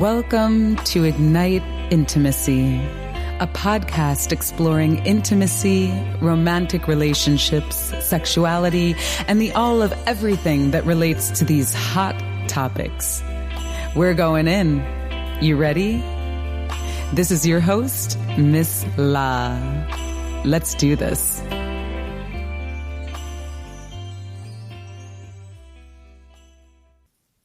Welcome to Ignite Intimacy, a podcast exploring intimacy, romantic relationships, sexuality, and the all of everything that relates to these hot topics. We're going in. You ready? This is your host, Miss La. Let's do this.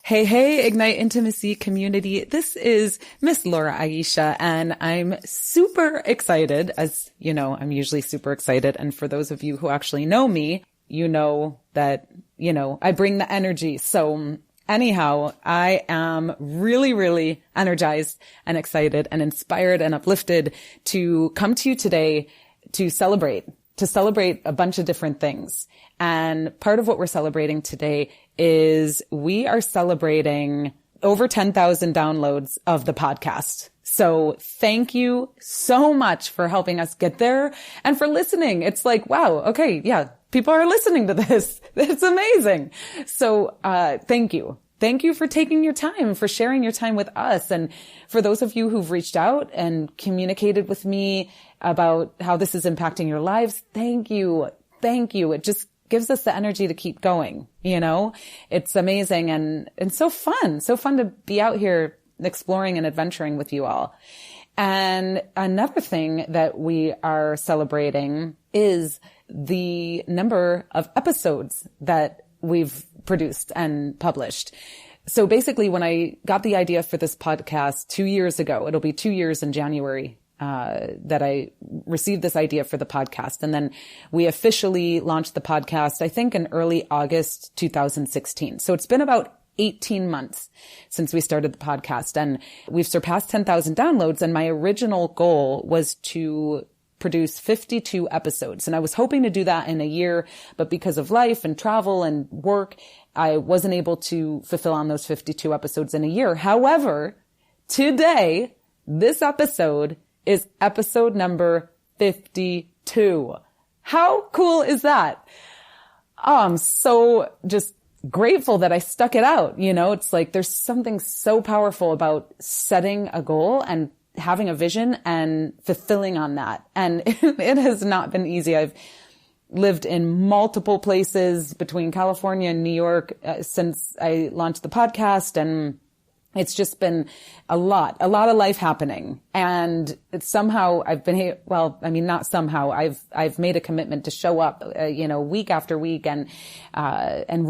Hey, Ignite Intimacy community. This is Miss Laura Aisha, and I'm super excited. As you know, I'm usually super excited. And for those of you who actually know me, you know that, I bring the energy. So anyhow, I am really energized and excited and inspired and uplifted to come to you today to celebrate a bunch of different things. And part of what we're celebrating today is we are celebrating over 10,000 downloads of the podcast. So thank you so much for helping us get there and for listening. It's like, wow, okay, yeah, people are listening to this. It's amazing. So thank you. Thank you for taking your time, for sharing your time with us. And for those of you who've reached out and communicated with me about how this is impacting your lives, thank you. Thank you. It just gives us the energy to keep going. It's amazing and so fun to be out here exploring and adventuring with you all. And another thing that we are celebrating is the number of episodes that we've produced and published. So basically, when I got the idea for this podcast 2 years ago, it'll be 2 years in January, that I received this idea for the podcast. And then we officially launched the podcast, I think in early August 2016. So it's been about 18 months since we started the podcast, and we've surpassed 10,000 downloads. And my original goal was to produce 52 episodes. And I was hoping to do that in a year, but because of life and travel and work, I wasn't able to fulfill on those 52 episodes in a year. However, today, this episode is episode number 52. How cool is that? Oh, I'm so just grateful that I stuck it out. It's like there's something so powerful about setting a goal and having a vision and fulfilling on that. And it has not been easy. I've lived in multiple places between California and New York since I launched the podcast, and it's just been a lot of life happening. And it's somehow I've made a commitment to show up, week after week and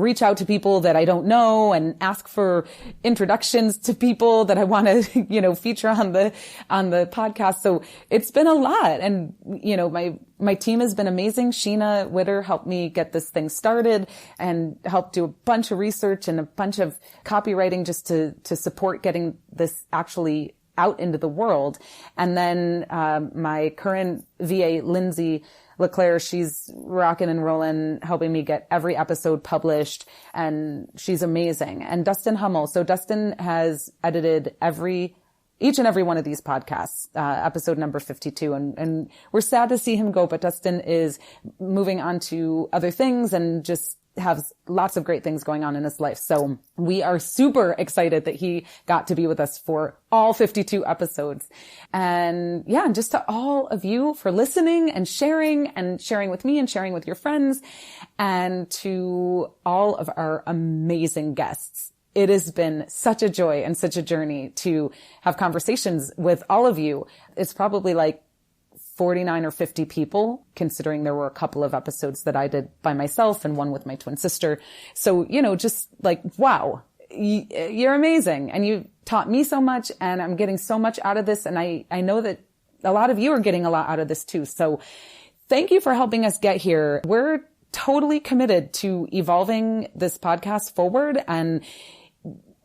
reach out to people that I don't know and ask for introductions to people that I want to, feature on the podcast. So it's been a lot. And, my team has been amazing. Sheena Witter helped me get this thing started and helped do a bunch of research and a bunch of copywriting just to support getting this actually out into the world. And then my current VA, Lindsay LeClaire, she's rocking and rolling, helping me get every episode published, and she's amazing. And Dustin Hummel. So Dustin has edited each and every one of these podcasts, episode number 52. And we're sad to see him go, but Dustin is moving on to other things and just has lots of great things going on in his life. So we are super excited that he got to be with us for all 52 episodes. And just to all of you for listening and sharing with me and sharing with your friends, and to all of our amazing guests. It has been such a joy and such a journey to have conversations with all of you. It's probably like 49 or 50 people, considering there were a couple of episodes that I did by myself and one with my twin sister. So, just like, wow, you're amazing. And you taught me so much, and I'm getting so much out of this. And I know that a lot of you are getting a lot out of this too. So thank you for helping us get here. We're totally committed to evolving this podcast forward, and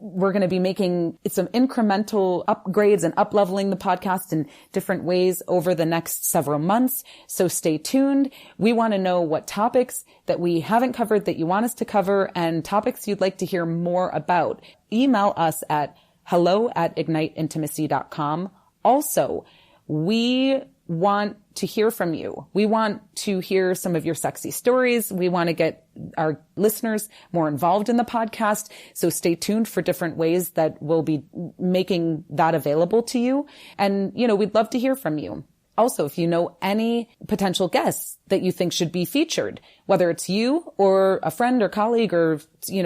we're going to be making some incremental upgrades and up-leveling the podcast in different ways over the next several months. So stay tuned. We want to know what topics that we haven't covered that you want us to cover, and topics you'd like to hear more about. Email us at hello@igniteintimacy.com. Also, we want to hear from you. We want to hear some of your sexy stories. We want to get our listeners more involved in the podcast. So stay tuned for different ways that we'll be making that available to you. And, we'd love to hear from you. Also, if you know any potential guests that you think should be featured, whether it's you or a friend or colleague or,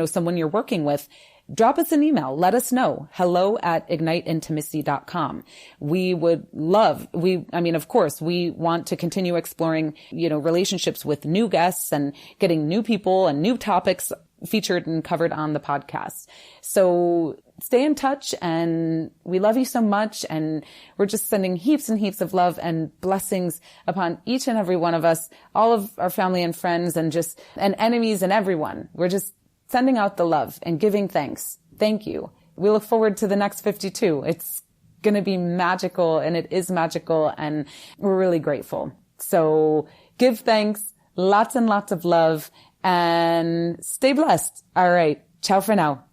someone you're working with, drop us an email. Let us know. hello@igniteintimacy.com. We would love, of course, we want to continue exploring, relationships with new guests and getting new people and new topics featured and covered on the podcast. So stay in touch, and we love you so much. And we're just sending heaps and heaps of love and blessings upon each and every one of us, all of our family and friends and enemies and everyone. We're just sending out the love and giving thanks. Thank you. We look forward to the next 52. It's going to be magical, and it is magical, and we're really grateful. So give thanks, lots and lots of love, and stay blessed. All right. Ciao for now.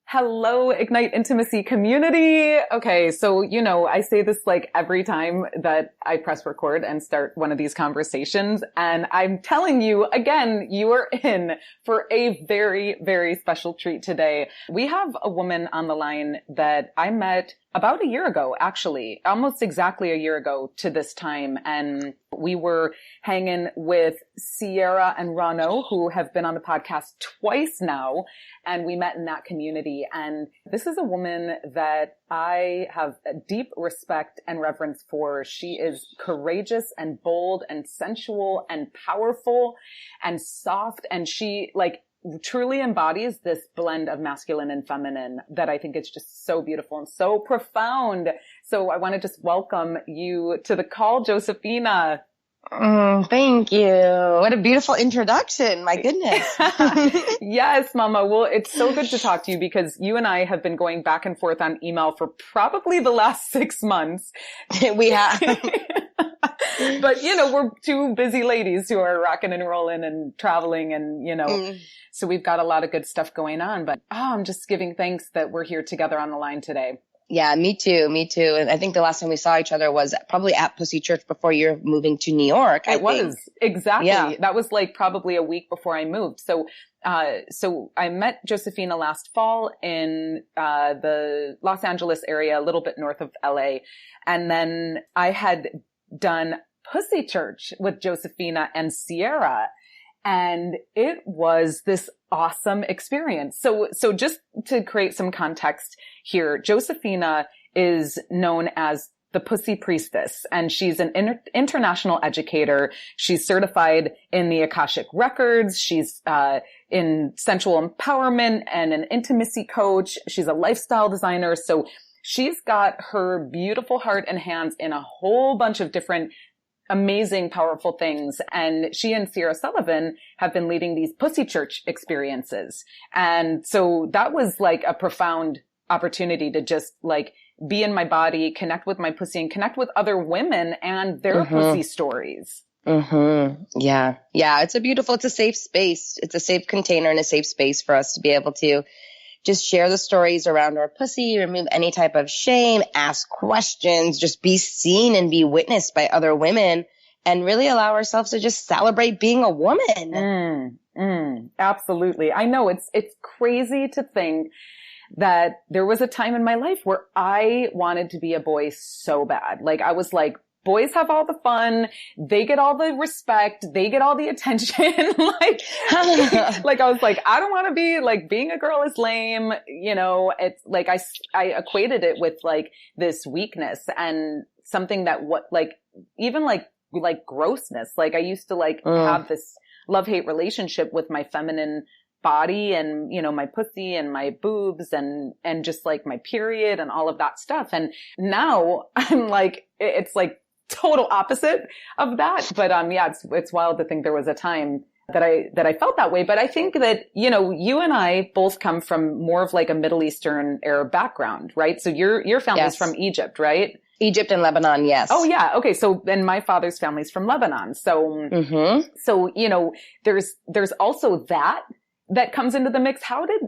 Hello, Ignite Intimacy community. Okay. So, I say this like every time that I press record and start one of these conversations. And I'm telling you again, you are in for a very, very special treat today. We have a woman on the line that I met about a year ago, actually, almost exactly a year ago to this time. And we were hanging with Sierra and Rano, who have been on the podcast twice now. And we met in that community. And this is a woman that I have a deep respect and reverence for. She is courageous and bold and sensual and powerful and soft. And she truly embodies this blend of masculine and feminine that I think is just so beautiful and so profound. So I want to just welcome you to the call, Josefina. Thank you. What a beautiful introduction. My goodness. Yes, Mama. Well, it's so good to talk to you because you and I have been going back and forth on email for probably the last 6 months. We have. But, we're two busy ladies who are rocking and rolling and traveling and, so we've got a lot of good stuff going on. But, I'm just giving thanks that we're here together on the line today. Yeah, me too. And I think the last time we saw each other was probably at Pussy Church before you're moving to New York. It was. Exactly. Yeah. That was probably a week before I moved. So I met Josefina last fall in the Los Angeles area, a little bit north of LA. And then I had done Pussy Church with Josefina and Sierra. And it was this awesome experience. So just to create some context here, Josefina is known as the Pussy Priestess, and she's an international educator. She's certified in the Akashic Records. She's in sensual empowerment and an intimacy coach. She's a lifestyle designer. So she's got her beautiful heart and hands in a whole bunch of different amazing, powerful things. And she and Sierra Sullivan have been leading these Pussy Church experiences. And so that was a profound opportunity to just be in my body, connect with my pussy and connect with other women and their pussy stories. Yeah. It's a safe space. It's a safe container and a safe space for us to be able to just share the stories around our pussy, remove any type of shame, ask questions, just be seen and be witnessed by other women, and really allow ourselves to just celebrate being a woman. Absolutely. I know it's crazy to think that there was a time in my life where I wanted to be a boy so bad. I was boys have all the fun. They get all the respect. They get all the attention. I was I don't want to be being a girl is lame. It's I equated it with this weakness and something that even grossness. I used to have this love-hate relationship with my feminine body and, my pussy and my boobs and just my period and all of that stuff. And now I'm it's total opposite of that. But, it's wild to think there was a time that I felt that way. But I think that, you and I both come from more of a Middle Eastern Arab background, right? So your family's from Egypt, right? Egypt and Lebanon, yes. Oh yeah. Okay. So then my father's family's from Lebanon. So, there's also that comes into the mix. How did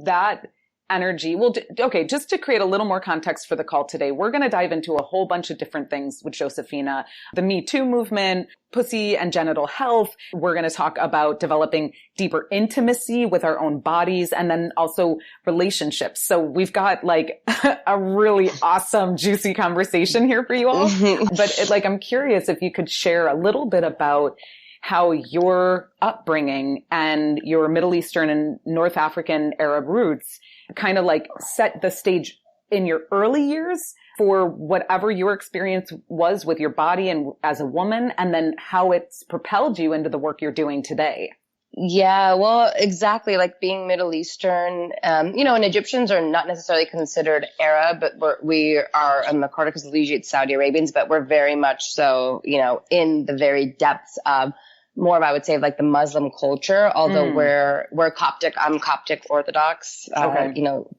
that energy. Well, okay, just to create a little more context for the call today, we're going to dive into a whole bunch of different things with Josefina, the Me Too movement, pussy and genital health. We're going to talk about developing deeper intimacy with our own bodies, and then also relationships. So we've got like a really awesome, juicy conversation here for you all. But I'm curious if you could share a little bit about how your upbringing and your Middle Eastern and North African Arab roots kind of like set the stage in your early years for whatever your experience was with your body and as a woman, and then how it's propelled you into the work you're doing today. Yeah, well, exactly. Like being Middle Eastern, and Egyptians are not necessarily considered Arab, but we are in the Cordicus Legate Saudi Arabians, but we're very much so, in the very depths of more of, I would say, like the Muslim culture, although we're Coptic. I'm Coptic Orthodox,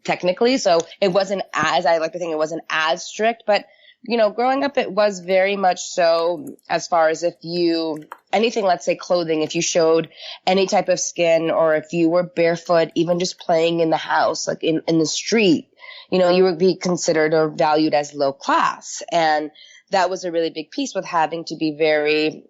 technically. So it wasn't I like to think it wasn't as strict, but growing up, it was very much so as far as anything, let's say clothing, if you showed any type of skin, or if you were barefoot, even just playing in the house, like in the street, you would be considered or valued as low class. And that was a really big piece with having to be very,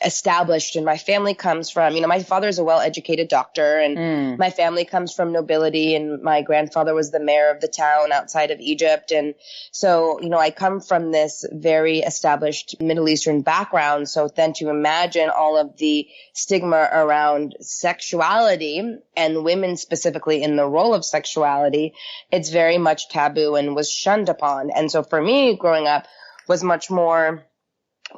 established. And my family comes from, my father is a well-educated doctor, and my family comes from nobility, and my grandfather was the mayor of the town outside of Egypt. And so, I come from this very established Middle Eastern background. So then to imagine all of the stigma around sexuality and women specifically in the role of sexuality, it's very much taboo and was shunned upon. And so for me, growing up was much more,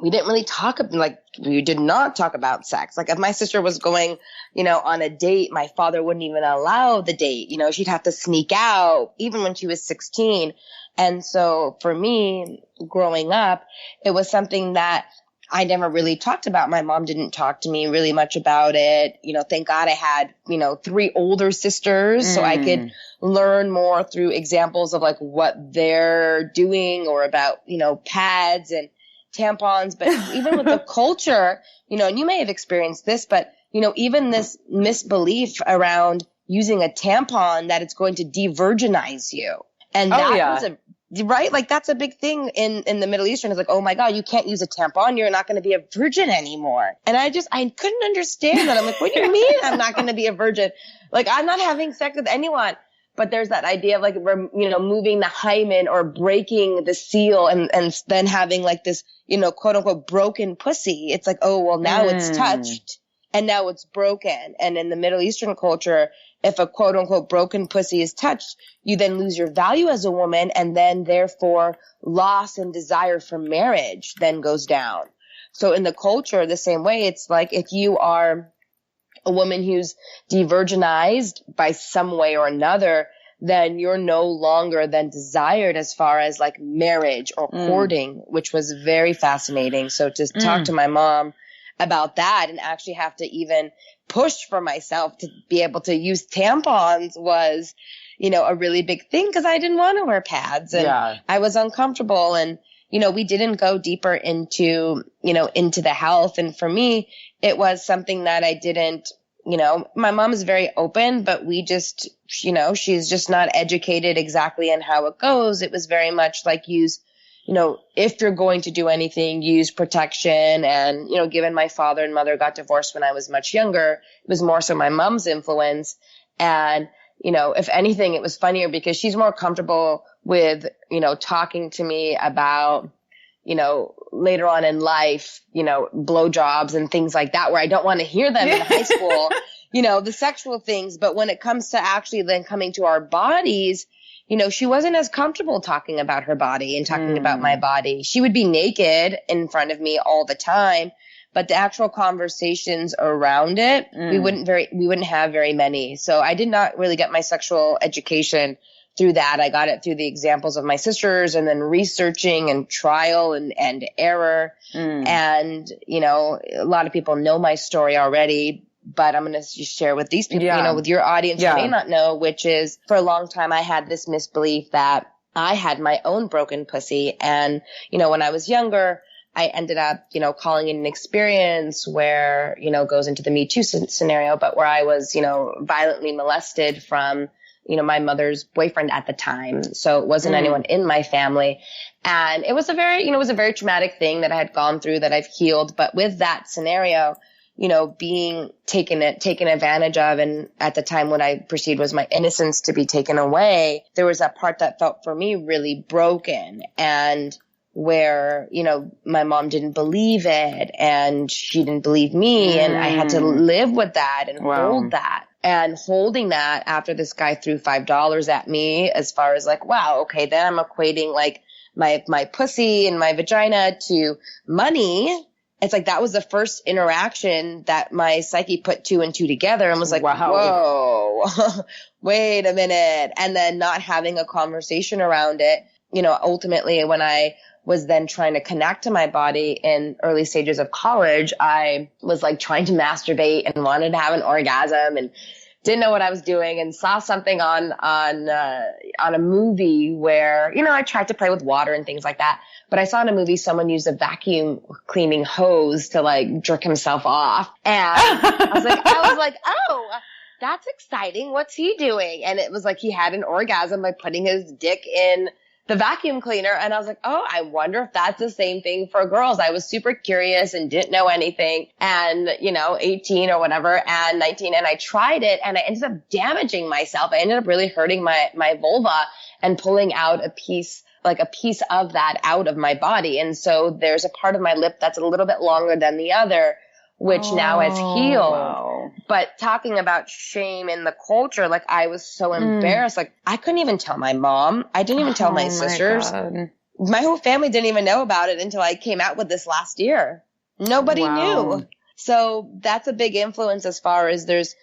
we did not talk about sex. Like if my sister was going, on a date, my father wouldn't even allow the date. She'd have to sneak out even when she was 16. And so for me, growing up, it was something that I never really talked about. My mom didn't talk to me really much about it. Thank God I had, 3 older sisters, so I could learn more through examples of like what they're doing, or about, pads and tampons. But even with the culture, and you may have experienced this, but, even this misbelief around using a tampon, that it's going to de-virginize you. And was right? Like that's a big thing in the Middle Eastern. It's like, oh my God, you can't use a tampon. You're not going to be a virgin anymore. And I couldn't understand that. I'm like, what do you mean I'm not going to be a virgin? Like I'm not having sex with anyone. But there's that idea of like, moving the hymen or breaking the seal, and then having like this, quote unquote broken pussy. It's like, oh, well now it's touched and now it's broken. And in the Middle Eastern culture, if a quote unquote broken pussy is touched, you then lose your value as a woman, and then therefore loss and desire for marriage then goes down. So in the culture, the same way, it's like if you are a woman who's de-virginized by some way or another, then you're no longer then desired as far as like marriage or courting, which was very fascinating. So to talk to my mom about that and actually have to even push for myself to be able to use tampons was, a really big thing, because I didn't want to wear pads and I was uncomfortable. And, we didn't go deeper into the health. And for me, it was something that I didn't, my mom is very open, but we just, she's just not educated exactly on how it goes. It was very much like if you're going to do anything, use protection. And, given my father and mother got divorced when I was much younger, it was more so my mom's influence. And, if anything, it was funnier because she's more comfortable with, talking to me about, later on in life, blowjobs and things like that, where I don't want to hear them in high school, the sexual things. But when it comes to actually then coming to our bodies, she wasn't as comfortable talking about her body and talking about my body. She would be naked in front of me all the time, but the actual conversations around it, we wouldn't have very many. So I did not really get my sexual education through that. I got it through the examples of my sisters, and then researching and trial and error. And, a lot of people know my story already, but I'm going to share with these people, with your audience who may not know, which is for a long time, I had this misbelief that I had my own broken pussy. And, when I was younger, I ended up, calling it an experience where, goes into the Me Too scenario, but where I was, violently molested from, my mother's boyfriend at the time. So it wasn't anyone in my family. And it was a very, it was a very traumatic thing that I had gone through that I've healed. But with that scenario, being taken advantage of, and at the time what I perceived was my innocence to be taken away, there was that part that felt for me really broken, and where, my mom didn't believe it and she didn't believe me, and I had to live with that and hold that. And holding that after this guy threw $5 at me, as far as like, wow, okay, then I'm equating like my pussy and my vagina to money. It's like that was the first interaction that my psyche put 2 and 2 together and was like, whoa, wait a minute. And then not having a conversation around it, ultimately when I was then trying to connect to my body in early stages of college, I was like trying to masturbate and wanted to have an orgasm and didn't know what I was doing, and saw something on a movie where, I tried to play with water and things like that. But I saw in a movie someone use a vacuum cleaning hose to like jerk himself off. And I was like, oh, that's exciting. What's he doing? And it was like he had an orgasm by putting his dick in the vacuum cleaner. And I was like, oh, I wonder if that's the same thing for girls. I was super curious and didn't know anything. And, 18 or whatever and 19. And I tried it and I ended up damaging myself. I ended up really hurting my vulva and pulling out a piece of that out of my body. And so there's a part of my lip that's a little bit longer than the other, which now has healed. Wow. But talking about shame in the culture, like I was so embarrassed. Like I couldn't even tell my mom. I didn't even tell my sisters. God. My whole family didn't even know about it until I came out with this last year. Nobody knew. So that's a big influence as far as there's,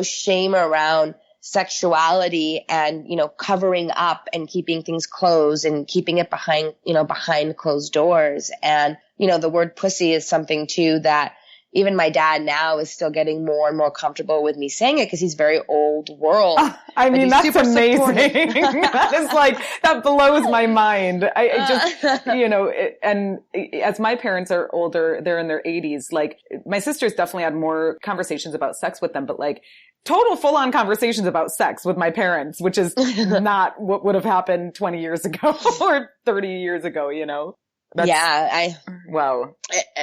shame around sexuality and, covering up and keeping things closed and keeping it behind closed doors. And, the word pussy is something too that even my dad now is still getting more and more comfortable with me saying it because he's very old world. I mean, that's amazing. That is like, that blows my mind. I just, and as my parents are older, they're in their 80s, like my sisters definitely had more conversations about sex with them, but like total full-on conversations about sex with my parents, which is not what would have happened 20 years ago or 30 years ago, Wow.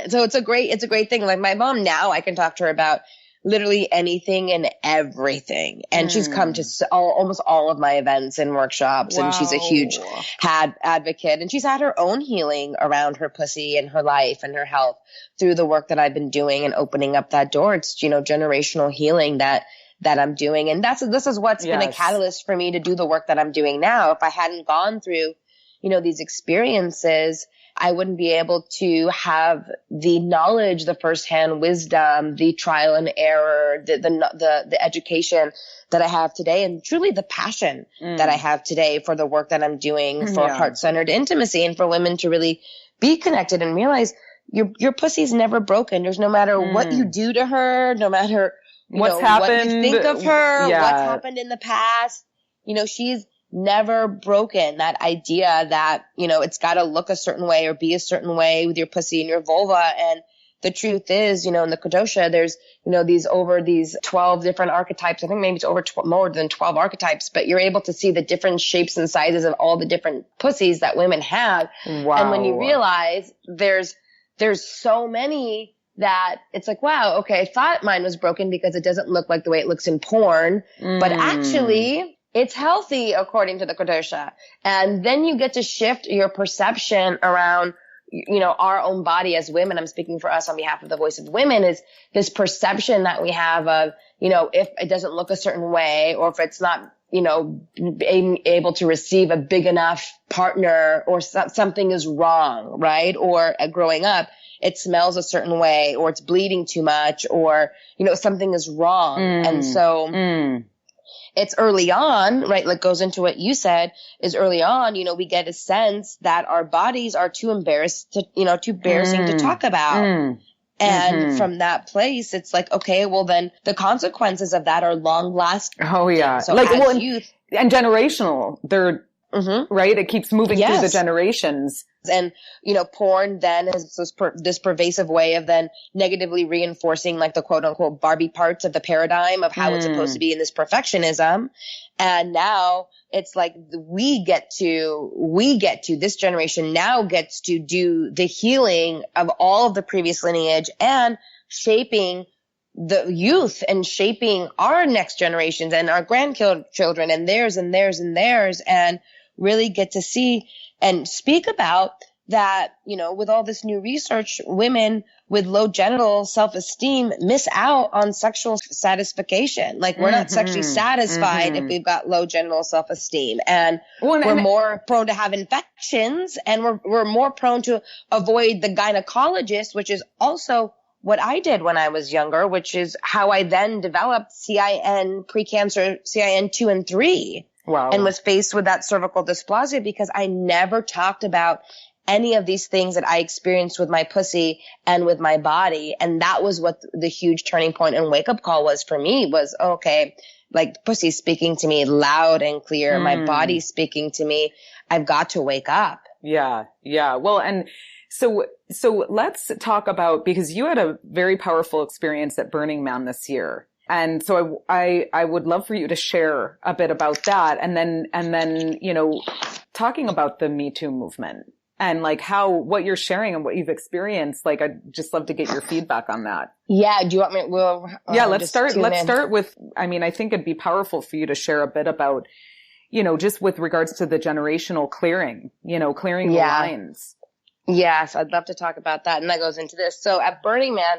So it's a great thing. Like my mom now, I can talk to her about literally anything and everything. And she's come to almost all of my events and workshops. Wow. And she's a huge advocate. And she's had her own healing around her pussy and her life and her health through the work that I've been doing and opening up that door. It's, generational healing that I'm doing. And this is what's been a catalyst for me to do the work that I'm doing now. If I hadn't gone through, these experiences, I wouldn't be able to have the knowledge, the firsthand wisdom, the trial and error, the education that I have today, and truly the passion that I have today for the work that I'm doing for heart-centered intimacy and for women to really be connected and realize your pussy's never broken. There's no matter what you do to her, no matter what's happened, what you think of her, what's happened in the past, she's never broken. That idea that, it's got to look a certain way or be a certain way with your pussy and your vulva. And the truth is, in the Kadosha, there's, these 12 different archetypes. I think maybe it's more than 12 archetypes, but you're able to see the different shapes and sizes of all the different pussies that women have. Wow. And when you realize there's so many that it's like, wow, okay, I thought mine was broken because it doesn't look like the way it looks in porn, but actually it's healthy according to the Kadosha. And then you get to shift your perception around, our own body as women. I'm speaking for us on behalf of the Voice of Women, is this perception that we have of, if it doesn't look a certain way, or if it's not, being able to receive a big enough partner, or something is wrong, right? Or growing up, it smells a certain way, or it's bleeding too much, or, something is wrong. And so it's early on, right? Like goes into what you said, is early on, we get a sense that our bodies are too embarrassing to talk about. And from that place, it's like, okay, well then the consequences of that are long lasting. Oh yeah. So like, as youth, and generational, they're right? It keeps moving through the Yes. generations. And, porn then has this pervasive way of then negatively reinforcing like the quote unquote Barbie parts of the paradigm of how it's supposed to be in this perfectionism. And now it's like this generation now gets to do the healing of all of the previous lineage and shaping the youth and shaping our next generations and our grandchildren and theirs and theirs and theirs, and really get to see and speak about that, with all this new research, women with low genital self-esteem miss out on sexual satisfaction. Like we're not sexually satisfied if we've got low genital self-esteem, and we're more prone to have infections, and we're more prone to avoid the gynecologist, which is also what I did when I was younger, which is how I then developed CIN precancer, CIN 2 and 3. Wow. And was faced with that cervical dysplasia because I never talked about any of these things that I experienced with my pussy and with my body. And that was what the huge turning point and wake up call was for me, was, okay, like pussy speaking to me loud and clear, my body speaking to me. I've got to wake up. Yeah. Yeah. Well, and so let's talk about, because you had a very powerful experience at Burning Man this year. And so I would love for you to share a bit about that. And then, talking about the Me Too movement and like what you're sharing and what you've experienced. Like, I'd just love to get your feedback on that. Yeah. Do you want me? Let's start with, I think it'd be powerful for you to share a bit about, just with regards to the generational clearing, clearing the lines. Yes. I'd love to talk about that. And that goes into this. So at Burning Man,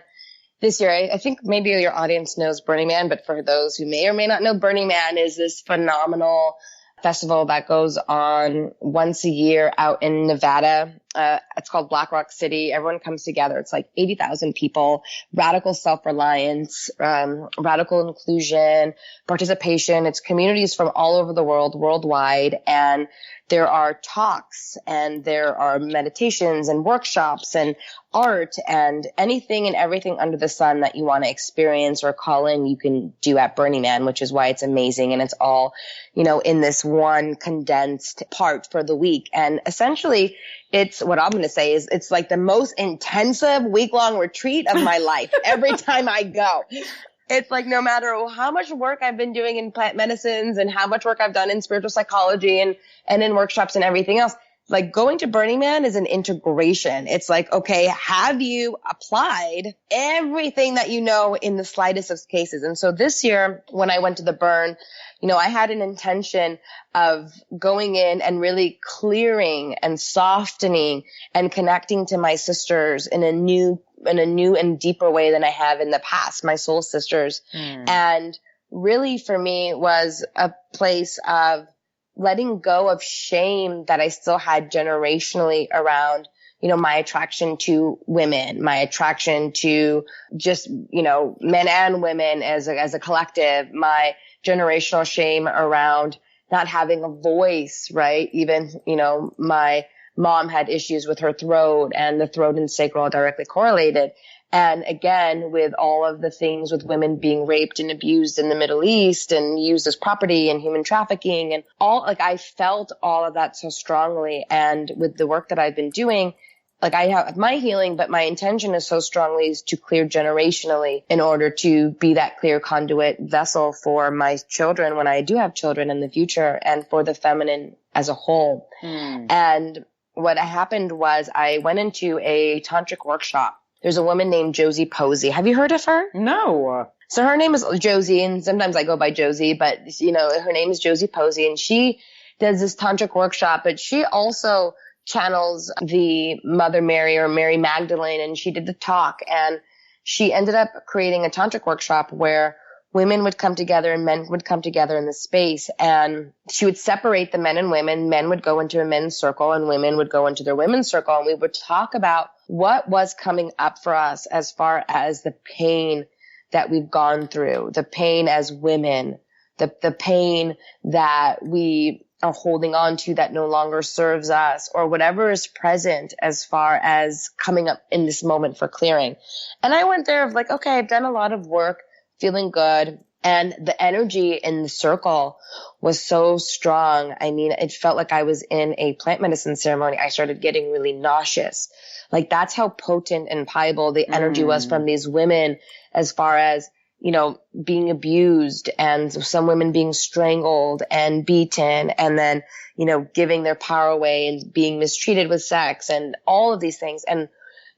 this year, I think maybe your audience knows Burning Man, but for those who may or may not know, Burning Man is this phenomenal festival that goes on once a year out in Nevada. It's called Black Rock City. Everyone comes together. It's like 80,000 people, radical self-reliance, radical inclusion, participation. It's communities from all over the world, worldwide. And there are talks and there are meditations and workshops and art and anything and everything under the sun that you want to experience or call in, you can do at Burning Man, which is why it's amazing. And it's all, in this one condensed part for the week. And essentially, what I'm going to say is it's like the most intensive week-long retreat of my life every time I go. It's like no matter how much work I've been doing in plant medicines and how much work I've done in spiritual psychology and in workshops and everything else, like going to Burning Man is an integration. It's like, okay, have you applied everything that you know in the slightest of cases? And so this year when I went to the burn, I had an intention of going in and really clearing and softening and connecting to my sisters in a new and deeper way than I have in the past, my soul sisters. And really for me was a place of letting go of shame that I still had generationally around, my attraction to women, my attraction to just, men and women as a collective, my generational shame around not having a voice, right? Even, my mom had issues with her throat, and the throat and sacral are directly correlated. And again, with all of the things with women being raped and abused in the Middle East and used as property and human trafficking and I felt all of that so strongly. And with the work that I've been doing, I have my healing, but my intention is so strongly is to clear generationally in order to be that clear conduit vessel for my children when I do have children in the future, and for the feminine as a whole. And what happened was I went into a tantric workshop. There's a woman named Josie Posey. Have you heard of her? No. So her name is Josie, and sometimes I go by Josie, but her name is Josie Posey, and she does this tantric workshop, but she also channels the Mother Mary or Mary Magdalene, and she did the talk, and she ended up creating a tantric workshop where women would come together and men would come together in the space, and she would separate the men and women. Men would go into a men's circle and women would go into their women's circle, and we would talk about what was coming up for us as far as the pain that we've gone through, the pain as women, the pain that we are holding on to that no longer serves us, or whatever is present as far as coming up in this moment for clearing. And I went there of okay, I've done a lot of work, feeling good. And the energy in the circle was so strong. I mean, it felt like I was in a plant medicine ceremony. I started getting really nauseous. Like, that's how potent and pliable the energy was from these women, as far as, you know, being abused and some women being strangled and beaten, and then, you know, giving their power away and being mistreated with sex and all of these things. And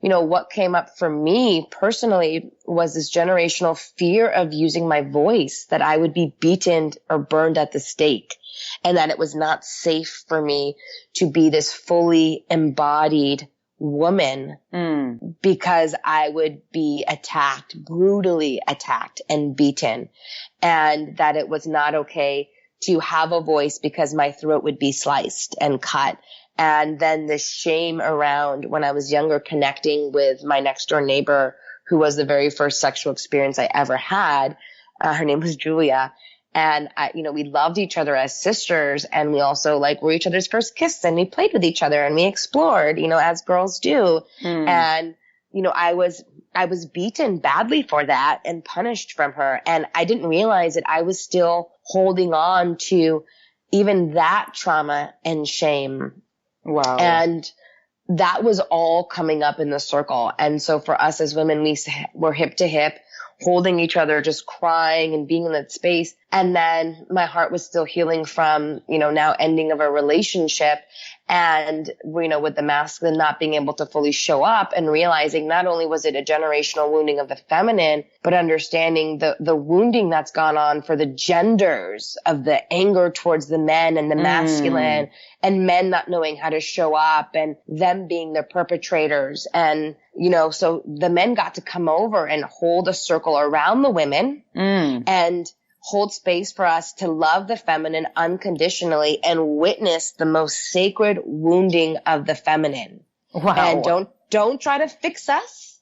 you know, what came up for me personally was this generational fear of using my voice, that I would be beaten or burned at the stake, and that it was not safe for me to be this fully embodied woman because I would be attacked, brutally attacked and beaten, and that it was not okay to have a voice because my throat would be sliced and cut. And then the shame around when I was younger, connecting with my next door neighbor, who was the very first sexual experience I ever had. Her name was Julia. And we loved each other as sisters, and we also were each other's first kiss, and we played with each other and we explored, as girls do. And, I was beaten badly for that and punished from her. And I didn't realize that I was still holding on to even that trauma and shame. Wow. And that was all coming up in the circle. And so for us as women, we were hip to hip, holding each other, just crying and being in that space. And then my heart was still healing from, now ending of a relationship. And, with the masculine not being able to fully show up, and realizing not only was it a generational wounding of the feminine, but understanding the wounding that's gone on for the genders of the anger towards the men and the masculine, and men not knowing how to show up and them being the perpetrators. And, so the men got to come over and hold a circle around the women and hold space for us to love the feminine unconditionally and witness the most sacred wounding of the feminine. Wow. And don't try to fix us.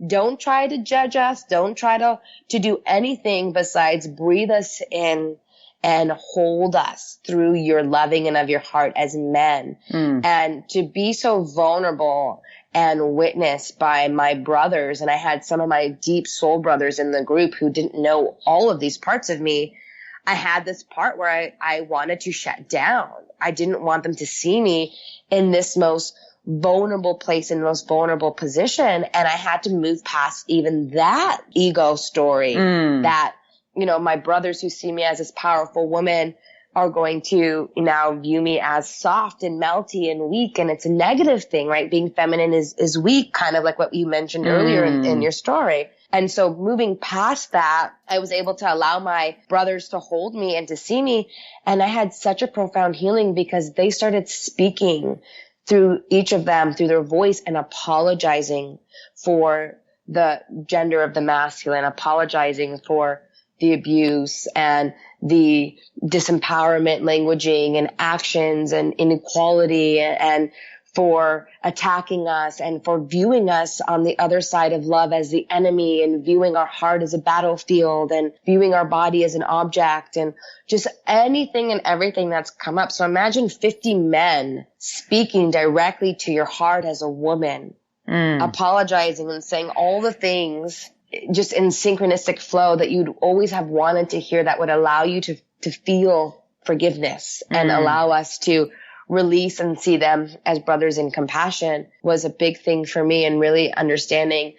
Don't try to judge us. Don't try to do anything besides breathe us in and hold us through your loving and of your heart as men. And to be so vulnerable and witnessed by my brothers. And I had some of my deep soul brothers in the group who didn't know all of these parts of me. I had this part where I wanted to shut down. I didn't want them to see me in this most vulnerable place, in the most vulnerable position. And I had to move past even that ego story that, my brothers who see me as this powerful woman are going to now view me as soft and melty and weak. And it's a negative thing, right? Being feminine is weak, kind of like what you mentioned earlier in your story. And so moving past that, I was able to allow my brothers to hold me and to see me. And I had such a profound healing because they started speaking through each of them, through their voice, and apologizing for the gender of the masculine, apologizing for the abuse and the disempowerment languaging and actions and inequality, and for attacking us and for viewing us on the other side of love as the enemy, and viewing our heart as a battlefield, and viewing our body as an object, and just anything and everything that's come up. So imagine 50 men speaking directly to your heart as a woman, apologizing and saying all the things just in synchronistic flow that you'd always have wanted to hear, that would allow you to feel forgiveness and allow us to release and see them as brothers in compassion, was a big thing for me. And really understanding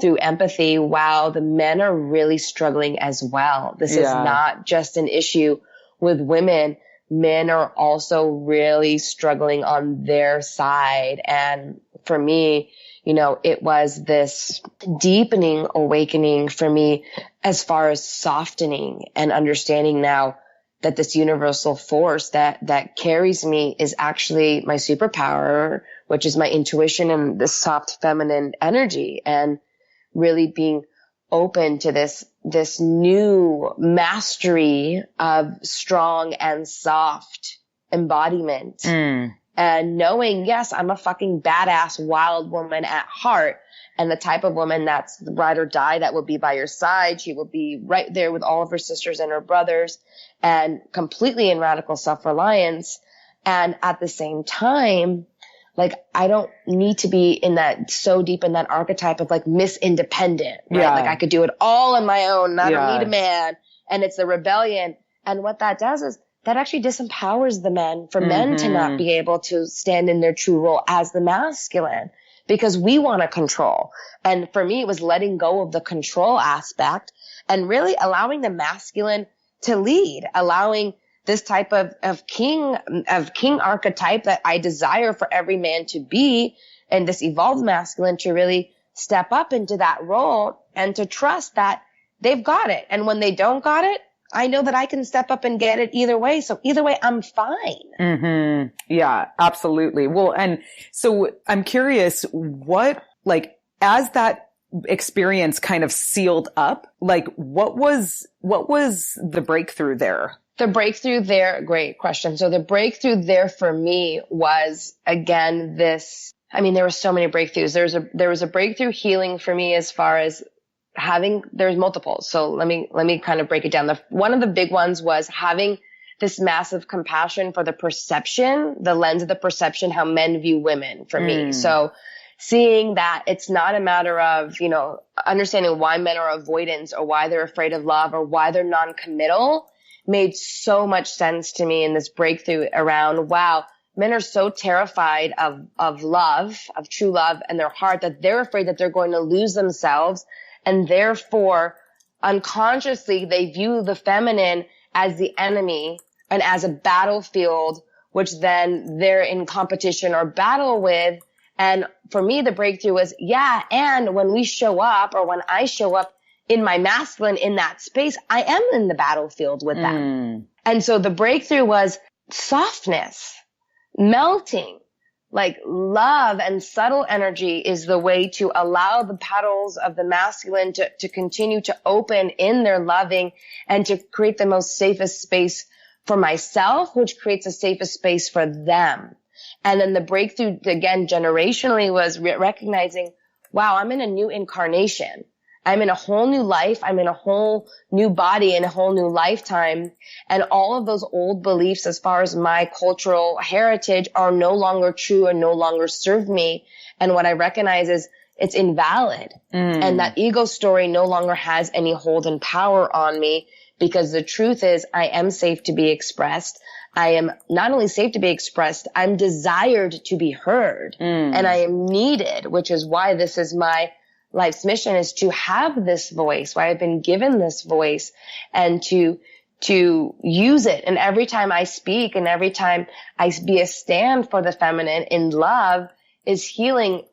through empathy, wow, the men are really struggling as well. This is not just an issue with women. Men are also really struggling on their side. And for me, it was this deepening awakening for me as far as softening and understanding now that this universal force that carries me is actually my superpower, which is my intuition and this soft feminine energy, and really being open to this new mastery of strong and soft embodiment. And knowing, yes, I'm a fucking badass wild woman at heart, and the type of woman that's ride or die, that will be by your side. She will be right there with all of her sisters and her brothers, and completely in radical self-reliance. And at the same time, I don't need to be so deep in that archetype of Miss Independent, right? I could do it all on my own. I don't need a man. and it's the rebellion. And what that does is that actually disempowers the men for men to not be able to stand in their true role as the masculine, because we want to control. And for me, it was letting go of the control aspect and really allowing the masculine to lead, allowing this type of king archetype that I desire for every man to be, and this evolved masculine to really step up into that role and to trust that they've got it. And when they don't got it, I know that I can step up and get it either way. So either way, I'm fine. Yeah, absolutely. Well, and so I'm curious what, like, as that experience kind of sealed up, like, what was the breakthrough there? The breakthrough there, great question. So the breakthrough there for me was, again, there were so many breakthroughs. There was a breakthrough healing for me as far as there's multiple. So let me kind of break it down. One of the big ones was having this massive compassion for the perception, the lens of the perception, how men view women for me. So seeing that it's not a matter of, understanding why men are avoidant or why they're afraid of love or why they're non-committal made so much sense to me in this breakthrough around, wow, men are so terrified of love, of true love in their heart that they're afraid that they're going to lose themselves. And therefore, unconsciously, they view the feminine as the enemy and as a battlefield, which then they're in competition or battle with. And for me, the breakthrough was, and when we show up, or when I show up in my masculine in that space, I am in the battlefield with them. And so the breakthrough was softness, melting. Like love and subtle energy is the way to allow the petals of the masculine to continue to open in their loving and to create the most safest space for myself, which creates a safest space for them. And then the breakthrough, again, generationally was recognizing, wow, I'm in a new incarnation. I'm in a whole new life. I'm in a whole new body and a whole new lifetime. And all of those old beliefs as far as my cultural heritage are no longer true and no longer serve me. And what I recognize is it's invalid. And that ego story no longer has any hold and power on me, because the truth is I am safe to be expressed. I am not only safe to be expressed, I'm desired to be heard. And I am needed, which is why this is my life's mission, is to have this voice, why I've been given this voice, and to use it. And every time I speak and every time I be a stand for the feminine in love is healing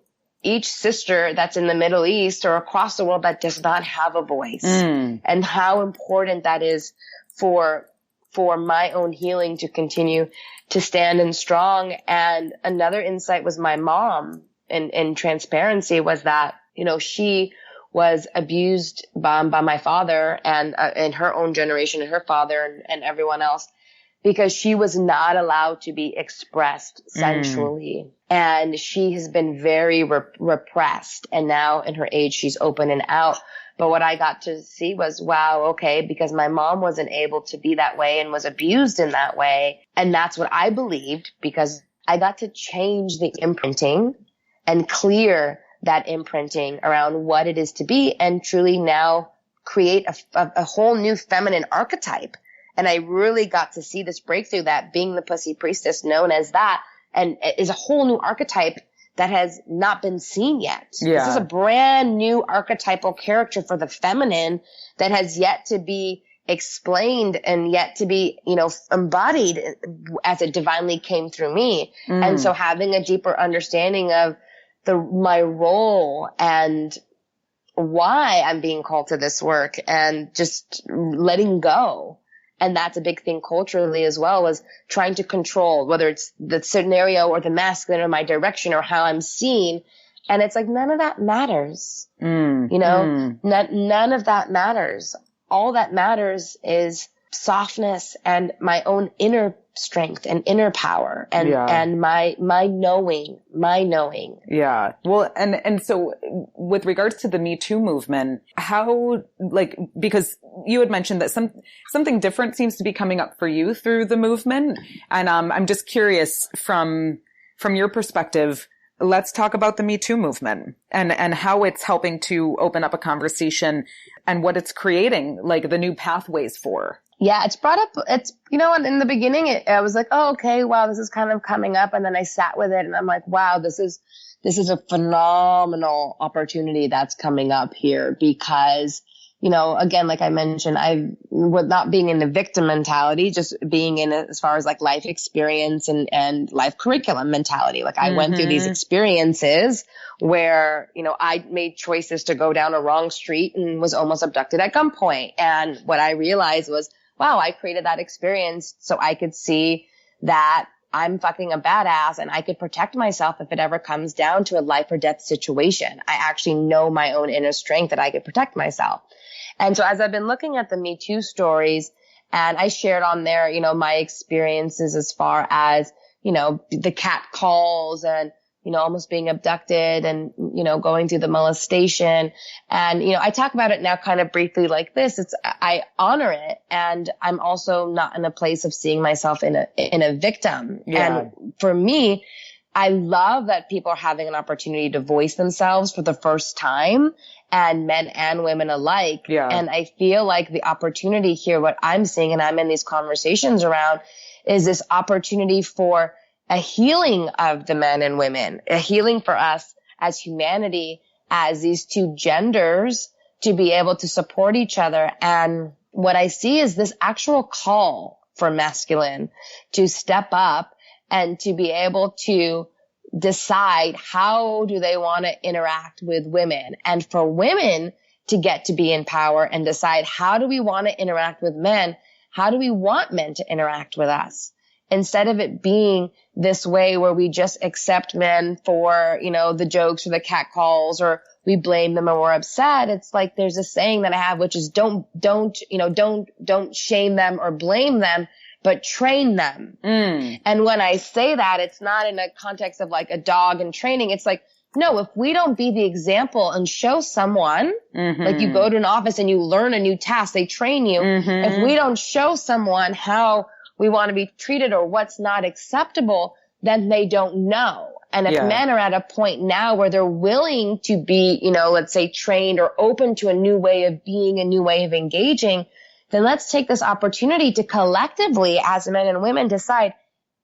each sister that's in the Middle East or across the world that does not have a voice, and how important that is for my own healing to continue to stand and strong. And another insight was my mom in transparency was that, she was abused by my father and in her own generation, and her father and everyone else, because she was not allowed to be expressed sensually. And she has been very repressed. And now in her age, she's open and out. But what I got to see was, wow, okay, because my mom wasn't able to be that way and was abused in that way. And that's what I believed, because I got to change the imprinting and clear that imprinting around what it is to be, and truly now create a whole new feminine archetype. And I really got to see this breakthrough that being the Pussy Priestess, known as that, and is a whole new archetype that has not been seen yet. Yeah. This is a brand new archetypal character for the feminine that has yet to be explained and yet to be, embodied as it divinely came through me. And so having a deeper understanding of my role and why I'm being called to this work, and just letting go. And that's a big thing culturally as well, was trying to control, whether it's the scenario or the masculine or my direction or how I'm seen. And it's like, none of that matters. None of that matters. All that matters is softness and my own inner strength and inner power and my knowing. Yeah. Well, and so with regards to the Me Too movement, how, because you had mentioned that something different seems to be coming up for you through the movement. And, I'm just curious from your perspective, let's talk about the Me Too movement and how it's helping to open up a conversation and what it's creating, like the new pathways for. Yeah, it's brought up, in the beginning, I was like, oh, okay, wow, this is kind of coming up. And then I sat with it and I'm like, wow, this is a phenomenal opportunity that's coming up here because, again, like I mentioned, with not being in the victim mentality, just being in as far as like life experience and life curriculum mentality. Like I went through these experiences where, I made choices to go down a wrong street and was almost abducted at gunpoint. And what I realized was, wow, I created that experience so I could see that I'm fucking a badass and I could protect myself if it ever comes down to a life or death situation. I actually know my own inner strength that I could protect myself. And so as I've been looking at the Me Too stories, and I shared on there, my experiences as far as, the cat calls and, almost being abducted and, going through the molestation. And, I talk about it now kind of briefly like this. I honor it. And I'm also not in a place of seeing myself in a victim. Yeah. And for me, I love that people are having an opportunity to voice themselves for the first time, and men and women alike. Yeah. And I feel like the opportunity here, what I'm seeing, and I'm in these conversations around, is this opportunity for a healing of the men and women, a healing for us as humanity, as these two genders, to be able to support each other. And what I see is this actual call for masculine to step up and to be able to decide how do they want to interact with women, and for women to get to be in power and decide how do we want to interact with men? How do we want men to interact with us? Instead of it being this way where we just accept men for, the jokes or the cat calls, or we blame them or we're upset. It's like there's a saying that I have, which is don't shame them or blame them, but train them. And when I say that, it's not in a context of like a dog and training. It's like, no, if we don't be the example and show someone, like you go to an office and you learn a new task, they train you. If we don't show someone how we want to be treated or what's not acceptable, then they don't know. And if men are at a point now where they're willing to be, let's say trained or open to a new way of being, a new way of engaging, then let's take this opportunity to collectively, as men and women, decide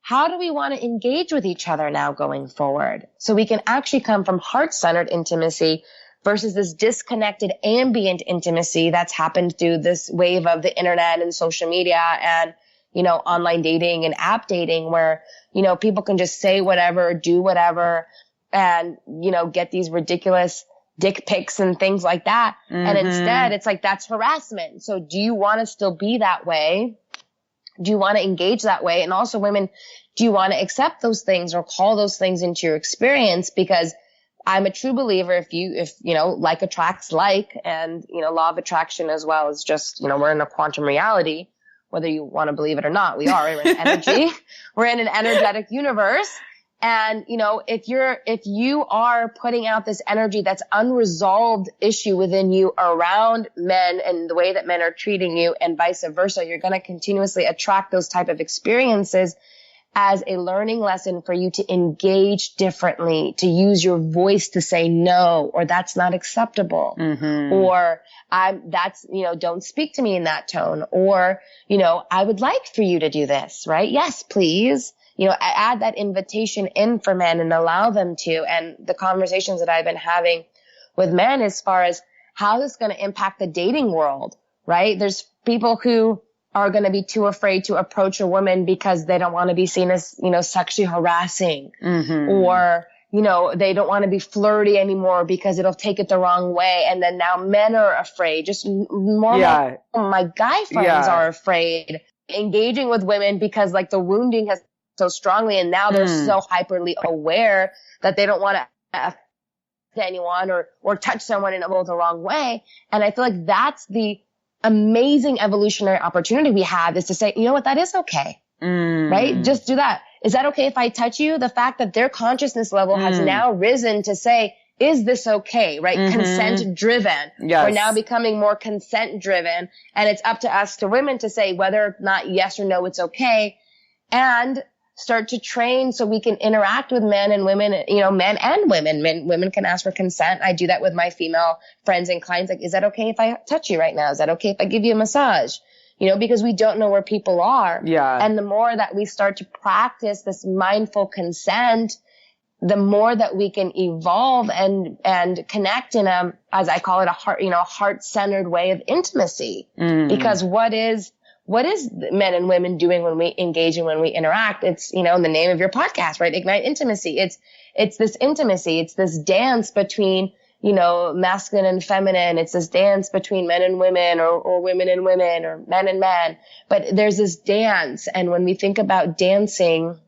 how do we want to engage with each other now going forward, so we can actually come from heart-centered intimacy versus this disconnected ambient intimacy that's happened through this wave of the internet and social media and, online dating and app dating, where, people can just say whatever, do whatever, and, get these ridiculous dick pics and things like that. And instead it's like, that's harassment. So do you want to still be that way? Do you want to engage that way? And also women, do you want to accept those things or call those things into your experience? Because I'm a true believer, if like attracts like, and, law of attraction as well is just, we're in a quantum reality, whether you want to believe it or not, we're in energy, we're in an energetic universe. And, if you are putting out this energy that's unresolved issue within you around men and the way that men are treating you and vice versa, you're going to continuously attract those type of experiences as a learning lesson for you to engage differently, to use your voice to say no, or that's not acceptable, or don't speak to me in that tone, or, I would like for you to do this, right? Yes, please. Add that invitation in for men and allow them to. And the conversations that I've been having with men as far as how this is going to impact the dating world, right? There's people who are going to be too afraid to approach a woman because they don't want to be seen as, sexually harassing, or, they don't want to be flirty anymore because it'll take it the wrong way. And then now men are afraid. Just more my guy friends are afraid engaging with women because like the wounding has so strongly, and now they're so hyperly aware that they don't want to anyone or touch someone in the wrong way. And I feel like that's the amazing evolutionary opportunity we have, is to say, you know what, that is okay. Right? Just do that. Is that okay if I touch you? The fact that their consciousness level has now risen to say, is this okay? Right? Consent driven. Yes. We're now becoming more consent driven, and it's up to us, to women, to say whether or not yes or no, it's okay. And start to train so we can interact with men and women, you know, men and women. Women can ask for consent. I do that with my female friends and clients. Like, is that okay if I touch you right now? Is that okay if I give you a massage? You know, because we don't know where people are. Yeah. And the more that we start to practice this mindful consent, the more that we can evolve and connect in a, as I call it, heart-centered way of intimacy. Because what is men and women doing when we engage and when we interact? It's, you know, in the name of your podcast, right? Ignite intimacy. It's this intimacy. It's this dance between, you know, masculine and feminine. It's this dance between men and women, or women and women, or men and men. But there's this dance. And when we think about dancing,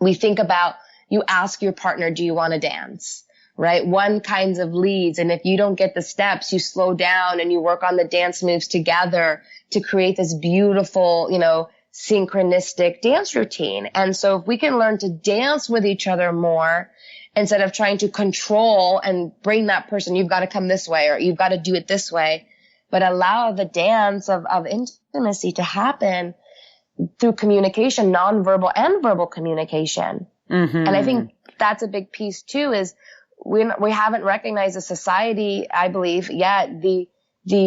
we think about, you ask your partner, do you want to dance? Right? One kinds of leads. And if you don't get the steps, you slow down and you work on the dance moves together to create this beautiful, you know, synchronistic dance routine. And so if we can learn to dance with each other more, instead of trying to control and bring that person, you've got to come this way, or you've got to do it this way, but allow the dance of intimacy to happen through communication, nonverbal and verbal communication. And I think that's a big piece too, is we haven't recognized as society, I believe, yet the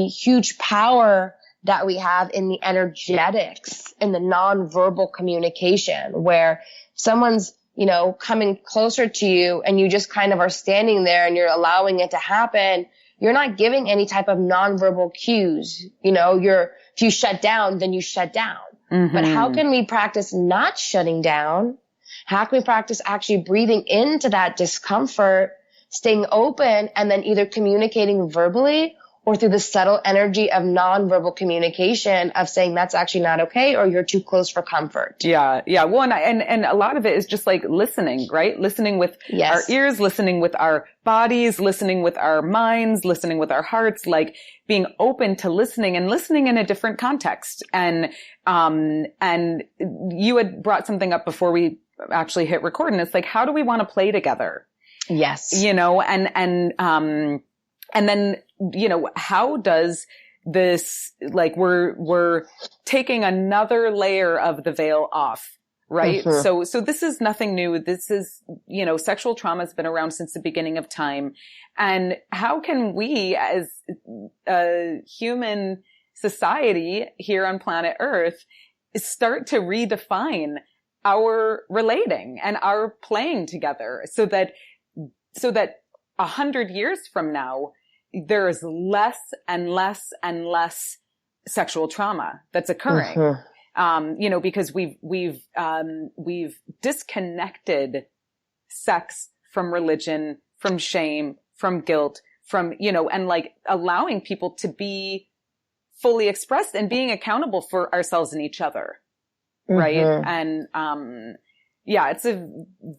huge power that we have in the energetics, in the nonverbal communication, where someone's, you know, coming closer to you and you just kind of are standing there and you're allowing it to happen. You're not giving any type of nonverbal cues. You know, if you shut down, then you shut down. But how can we practice not shutting down? How can we practice actually breathing into that discomfort, staying open, and then either communicating verbally or through the subtle energy of nonverbal communication of saying that's actually not okay, or you're too close for comfort. Yeah. Yeah. Well, and a lot of it is just like listening, right? Listening with our ears, listening with our bodies, listening with our minds, listening with our hearts, like being open to listening and listening in a different context. And you had brought something up before we actually hit record, and it's like, how do we want to play together? Yes. You know, and then, you know, how does this, like, we're taking another layer of the veil off, right? So this is nothing new. This is, you know, sexual trauma has been around since the beginning of time. And how can we as a human society here on planet Earth start to redefine our relating and our playing together so that 100 years from now, there is less and less and less sexual trauma that's occurring. You know, because we've disconnected sex from religion, from shame, from guilt, from, you know, and like allowing people to be fully expressed and being accountable for ourselves and each other. Right. And, yeah, it's a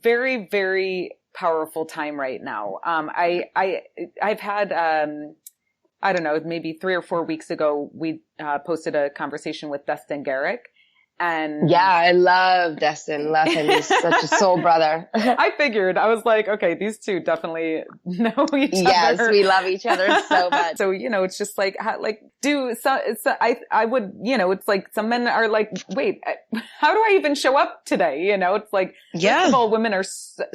very, very powerful time right now. I've had, I don't know, maybe 3 or 4 weeks ago, we, posted a conversation with Destin Garrick. And yeah, I love Destin. Love him. He's such a soul brother. I figured, I was like, okay, these two definitely know each other. Yes, we love each other so much. So, you know, it's just like, I would, you know, it's like some men are like, wait, how do I even show up today? You know, it's like, first of all, women are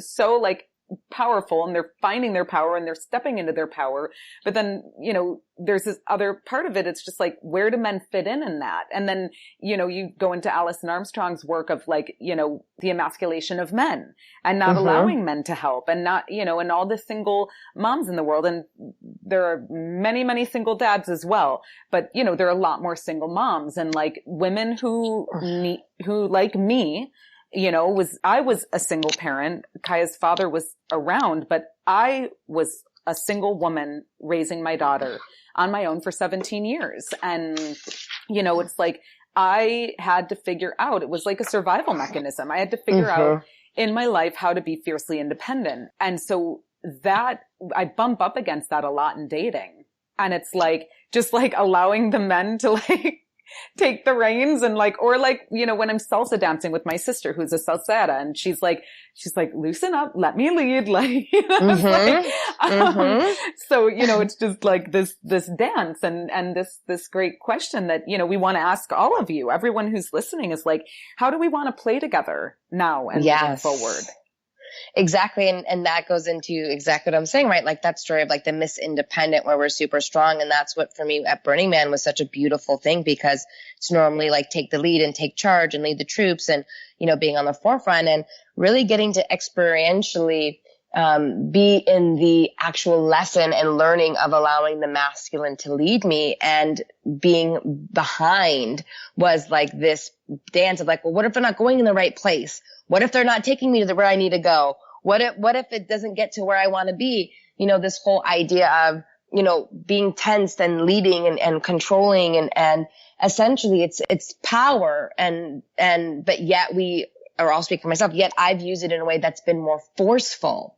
so like powerful, and they're finding their power and they're stepping into their power. But then, you know, there's this other part of it. It's just like, where do men fit in that? And then, you know, you go into Alison Armstrong's work of like, you know, the emasculation of men and not allowing men to help, and not, you know, and all the single moms in the world. And there are many, many single dads as well. But, you know, there are a lot more single moms, and like women who like me, you know, I was a single parent. Kaya's father was around, but I was a single woman raising my daughter on my own for 17 years. And, you know, it's like, I had to figure out, it was like a survival mechanism. I had to figure out in my life how to be fiercely independent. And so that, I bump up against that a lot in dating. And it's like, just like allowing the men to like, take the reins and like, or like, you know, when I'm salsa dancing with my sister who's a salsera and she's like, loosen up, let me lead. Like, you know, so, you know, it's just like this dance and this great question that, you know, we want to ask all of you, everyone who's listening is like, how do we want to play together now and moving forward? Exactly. And that goes into exactly what I'm saying, right? Like that story of like the Miss Independent where we're super strong. And that's what for me at Burning Man was such a beautiful thing, because it's normally like take the lead and take charge and lead the troops and, you know, being on the forefront and really getting to experientially be in the actual lesson and learning of allowing the masculine to lead me, and being behind was like this dance of like, well, what if they're not going in the right place? What if they're not taking me to where I need to go? What if it doesn't get to where I want to be? You know, this whole idea of, you know, being tensed and leading and controlling and essentially it's power but yet I'll speak for myself, yet I've used it in a way that's been more forceful.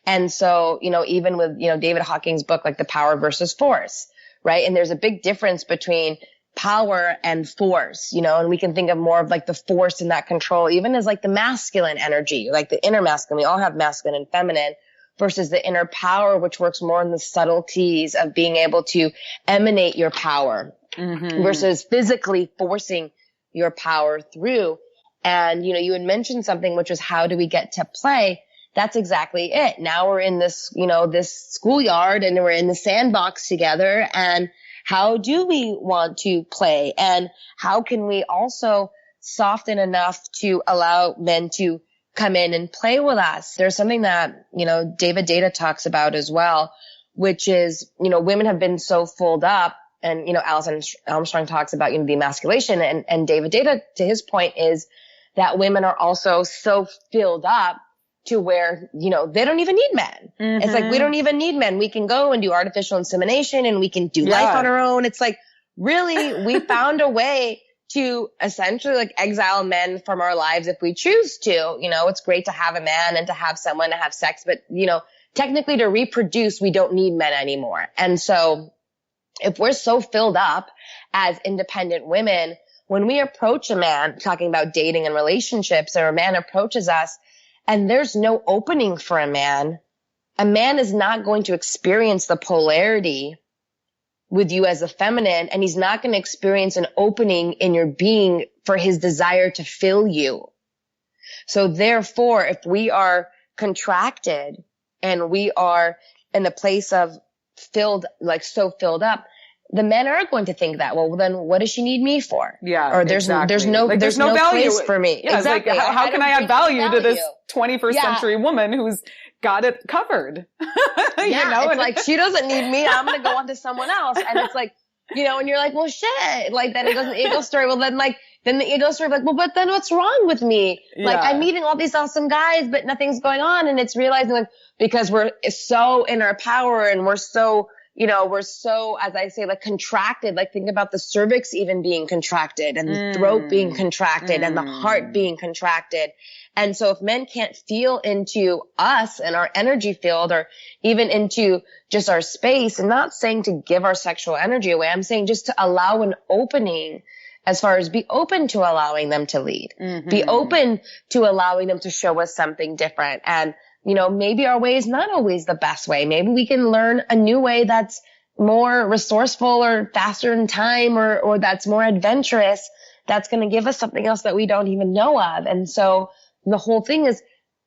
And so, you know, even with, you know, David Hawking's book, like the power versus force, right? And there's a big difference between power and force, you know, and we can think of more of like the force and that control, even as like the masculine energy, like the inner masculine. We all have masculine and feminine, versus the inner power, which works more in the subtleties of being able to emanate your power versus physically forcing your power through. And, you know, you had mentioned something, which was how do we get to play? That's exactly it. Now we're in this, you know, this schoolyard and we're in the sandbox together. And how do we want to play? And how can we also soften enough to allow men to come in and play with us? There's something that, you know, David Data talks about as well, which is, you know, women have been so filled up. And, you know, Alison Armstrong talks about, you know, the emasculation, and David Data, to his point, is that women are also so filled up to where, you know, they don't even need men. It's like, we don't even need men. We can go and do artificial insemination and we can do life on our own. It's like, really, we found a way to essentially like exile men from our lives if we choose to. You know, it's great to have a man and to have someone to have sex, but, you know, technically to reproduce, we don't need men anymore. And so if we're so filled up as independent women, when we approach a man, talking about dating and relationships, or a man approaches us and there's no opening for a man is not going to experience the polarity with you as a feminine, and he's not going to experience an opening in your being for his desire to fill you. So therefore, if we are contracted and we are in a place of filled, like so filled up, the men are going to think that, well, then what does she need me for? Yeah. Or there's no value for me. Yeah, exactly. Like, how can I add value to this 21st century woman who's got it covered? You know? It's like, she doesn't need me. I'm going to go on to someone else. And it's like, you know, and you're like, well, shit. Like, then it goes the ego story. Well, then the ego story, like, well, but then what's wrong with me? Like, I'm meeting all these awesome guys, but nothing's going on. And it's realizing, like, because we're so in our power and we're so, you know, we're so, as I say, like contracted, like think about the cervix even being contracted and the throat being contracted and the heart being contracted. And so if men can't feel into us and our energy field, or even into just our space, and not saying to give our sexual energy away, I'm saying just to allow an opening, as far as be open to allowing them to lead, be open to allowing them to show us something different. And, you know, maybe our way is not always the best way. Maybe we can learn a new way that's more resourceful or faster in time, or that's more adventurous, that's going to give us something else that we don't even know of. And so the whole thing is,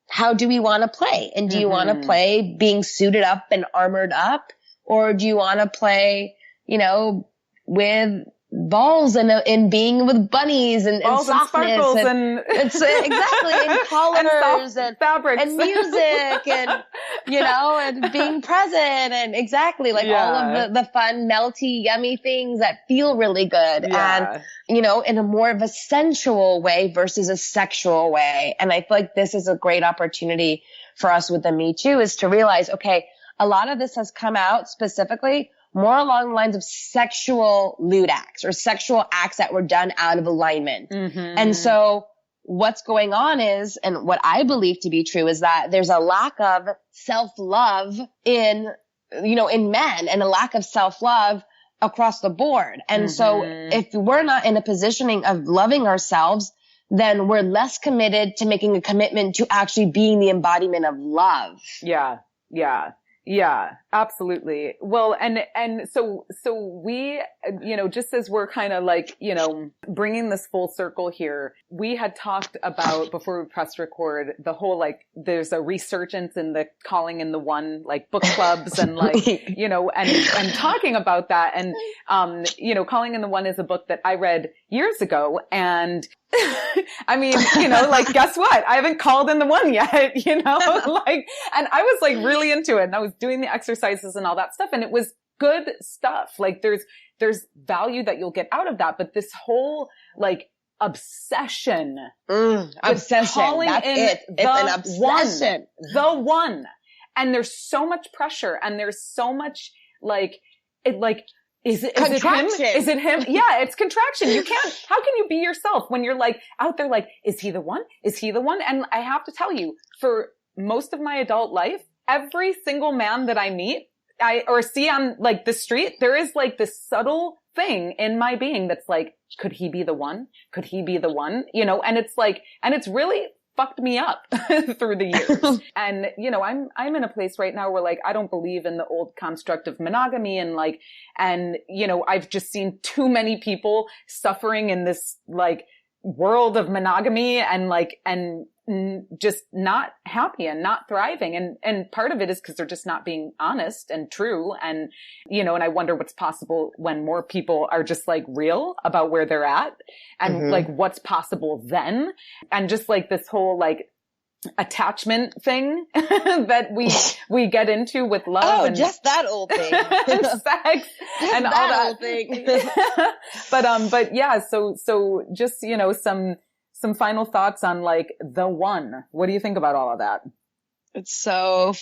how do we want to play? And do you want to play being suited up and armored up? Or do you want to play, you know, with balls and being with bunnies and balls softness and sparkles and it's exactly and colors and fabrics and music and, you know, and being present and exactly like all of the fun, melty, yummy things that feel really good. And, you know, in a more of a sensual way versus a sexual way. And I feel like this is a great opportunity for us with the Me Too, is to realize, okay, a lot of this has come out specifically more along the lines of sexual lewd acts or sexual acts that were done out of alignment. And so what's going on is, and what I believe to be true, is that there's a lack of self-love in, you know, in men, and a lack of self-love across the board. And so if we're not in a positioning of loving ourselves, then we're less committed to making a commitment to actually being the embodiment of love. Yeah, absolutely. Well, and so we, just as we're kind of like, bringing this full circle here, we had talked about before we pressed record, the whole, like, there's a resurgence in the Calling in the One, like book clubs and like, and talking about that. And, Calling in the One is a book that I read years ago. And I mean, like, guess what? I haven't called in the one yet, like, and I was like really into it and I was doing the exercises and all that stuff. And it was good stuff. Like there's value that you'll get out of that. But this whole like obsession. Obsession. That's it. It's an obsession. The one. And there's so much pressure and there's so much is it him? Is it him? Yeah, it's contraction. How can you be yourself when you're like out there like, is he the one? Is he the one? And I have to tell you, for most of my adult life, every single man that I meet, or see on like the street, there is like this subtle thing in my being that's like, could he be the one? Could he be the one? And it's like, and it's really fucked me up through the years. And, I'm in a place right now where like, I don't believe in the old construct of monogamy and like, and, I've just seen too many people suffering in this like world of monogamy and like, and just not happy and not thriving. And part of it is because they're just not being honest and true. And, and I wonder what's possible when more people are just like real about where they're at and like what's possible then. And just like this whole like attachment thing that we get into with love. Oh, and just that old thing. Sex and all that old thing. but yeah, so just, some final thoughts on like the one. What do you think about all of that? It's so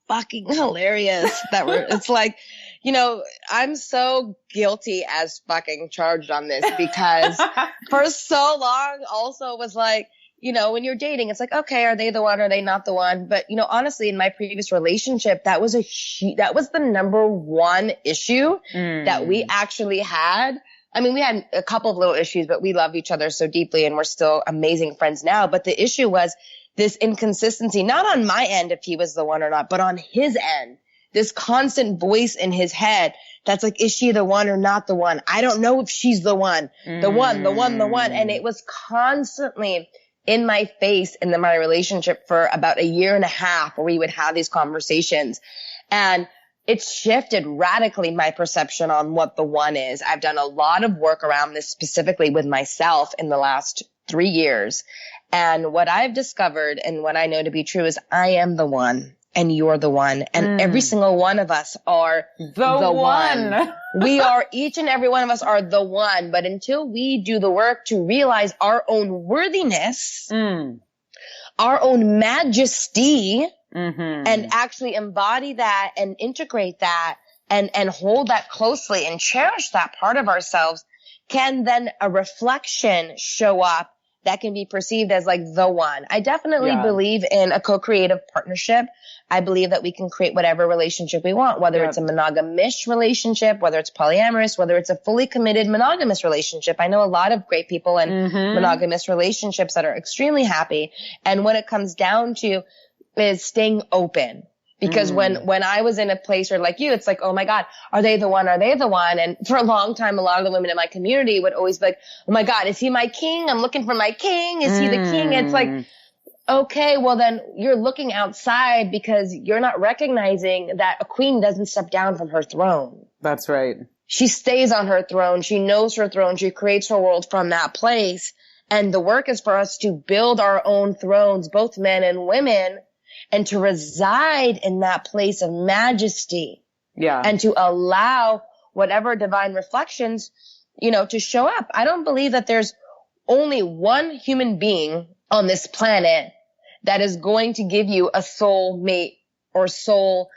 fucking hilarious that it's like, I'm so guilty as fucking charged on this because for so long also was like, when you're dating, it's like, okay, are they the one? Are they not the one? But, honestly, in my previous relationship, that was the number one issue that we actually had. I mean, we had a couple of little issues, but we love each other so deeply and we're still amazing friends now. But the issue was this inconsistency, not on my end if he was the one or not, but on his end, this constant voice in his head that's like, is she the one or not the one? I don't know if she's the one, the one. And it was constantly in my face in my relationship for about a year and a half where we would have these conversations. And it's shifted radically my perception on what the one is. I've done a lot of work around this specifically with myself in the last 3 years. And what I've discovered and what I know to be true is I am the one and you're the one. And every single one of us are the one. We are, each and every one of us are the one. But until we do the work to realize our own worthiness, our own majesty, and actually embody that and integrate that and hold that closely and cherish that part of ourselves, can then a reflection show up that can be perceived as like the one. I definitely believe in a co-creative partnership. I believe that we can create whatever relationship we want, whether it's a monogamous relationship, whether it's polyamorous, whether it's a fully committed monogamous relationship. I know a lot of great people in monogamous relationships that are extremely happy. And what it comes down to is staying open. Because when I was in a place where like you, it's like, oh my God, are they the one? Are they the one? And for a long time, a lot of the women in my community would always be like, oh my God, is he my king? I'm looking for my king. Is he the king? It's like, okay, well then you're looking outside because you're not recognizing that a queen doesn't step down from her throne. That's right. She stays on her throne. She knows her throne. She creates her world from that place. And the work is for us to build our own thrones, both men and women, and to reside in that place of majesty. Yeah. And to allow whatever divine reflections, to show up. I don't believe that there's only one human being on this planet that is going to give you a soul mate or soul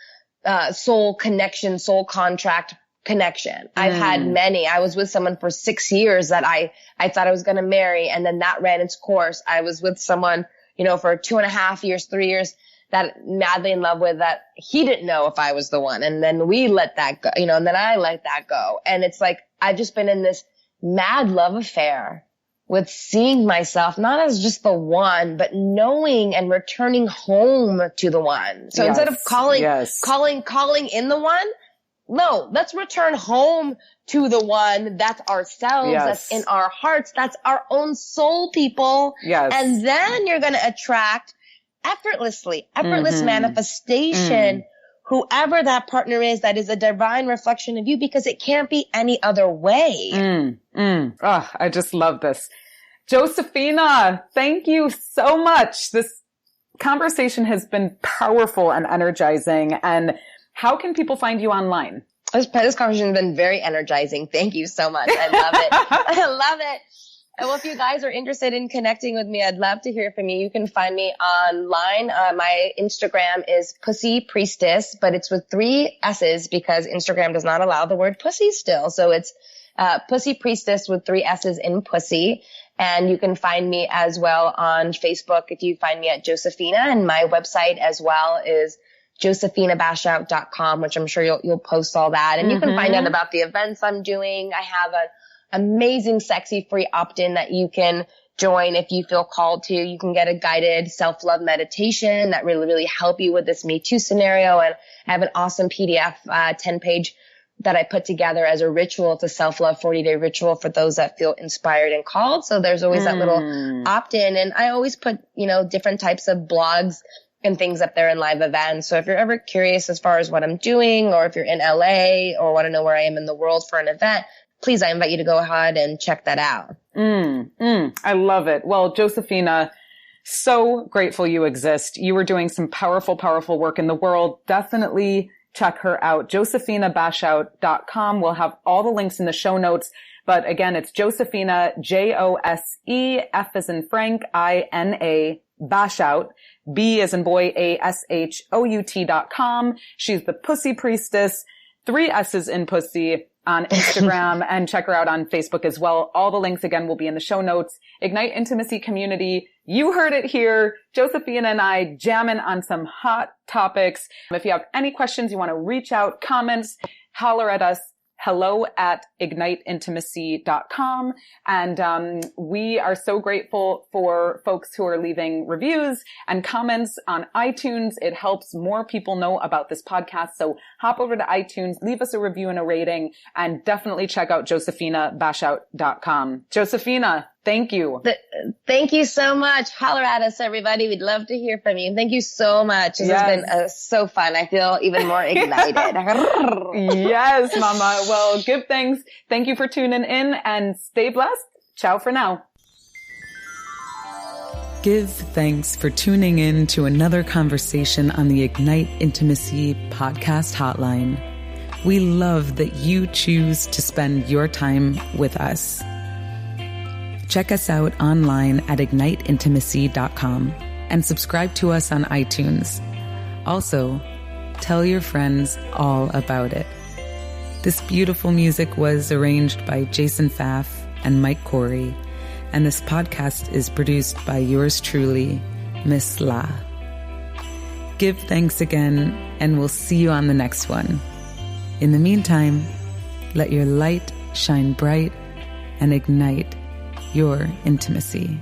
connection, soul contract connection. I've had many. I was with someone for 6 years that I thought I was going to marry, and then that ran its course. I was with someone, for 2.5 years, 3 years that madly in love with that he didn't know if I was the one. And then we let that go, you know, and then I let that go. And it's like, I've just been in this mad love affair with seeing myself not as just the one, but knowing and returning home to the one. So instead of calling in the one, no, let's return home to the one. That's ourselves. That's in our hearts. That's our own soul, people. Yes. And then you're going to attract effortless manifestation, whoever that partner is, that is a divine reflection of you, because it can't be any other way. Oh, I just love this. Josefina, thank you so much. This conversation has been powerful and energizing. And how can people find you online? This conversation has been very energizing. Thank you so much. I love it. I love it. And well, if you guys are interested in connecting with me, I'd love to hear from you. You can find me online. My Instagram is Pussy Priestess, but it's with 3 S's because Instagram does not allow the word pussy still. So it's Pussy Priestess with 3 S's in pussy. And you can find me as well on Facebook if you find me at Josefina. And my website as well is josefinabashout.com, which I'm sure you'll post all that. And you can find out about the events I'm doing. I have an amazing, sexy, free opt-in that you can join if you feel called to. You can get a guided self-love meditation that really help you with this Me Too scenario. And I have an awesome PDF, 10-page that I put together as a ritual. It's a self-love 40-day ritual for those that feel inspired and called. So there's always that little opt-in. And I always put, different types of blogs and things up there in live events. So if you're ever curious as far as what I'm doing, or if you're in LA or want to know where I am in the world for an event, please, I invite you to go ahead and check that out. I love it. Well, Josefina, so grateful you exist. You are doing some powerful, powerful work in the world. Definitely check her out. JosefinaBashout.com. We'll have all the links in the show notes. But again, it's Josefina, Josef as in Frank, INA, Bashout, B as in boy, ASHOUT.com. She's the Pussy Priestess, 3 S's in pussy on Instagram, and check her out on Facebook as well. All the links again will be in the show notes. Ignite Intimacy Community. You heard it here. Josefina and I jamming on some hot topics. If you have any questions, you want to reach out, comments, holler at us. hello@igniteintimacy.com. And we are so grateful for folks who are leaving reviews and comments on iTunes. It helps more people know about this podcast. So hop over to iTunes, leave us a review and a rating, and definitely check out JosefinaBashout.com. Josefina, thank you. Thank you so much. Holler at us, everybody. We'd love to hear from you. Thank you so much. This has been so fun. I feel even more ignited. Yes, Mama. Well, give thanks. Thank you for tuning in and stay blessed. Ciao for now. Give thanks for tuning in to another conversation on the Ignite Intimacy podcast hotline. We love that you choose to spend your time with us. Check us out online at igniteintimacy.com and subscribe to us on iTunes. Also, tell your friends all about it. This beautiful music was arranged by Jason Pfaff and Mike Corey, and this podcast is produced by yours truly, Miss La. Give thanks again, and we'll see you on the next one. In the meantime, let your light shine bright and ignite your intimacy.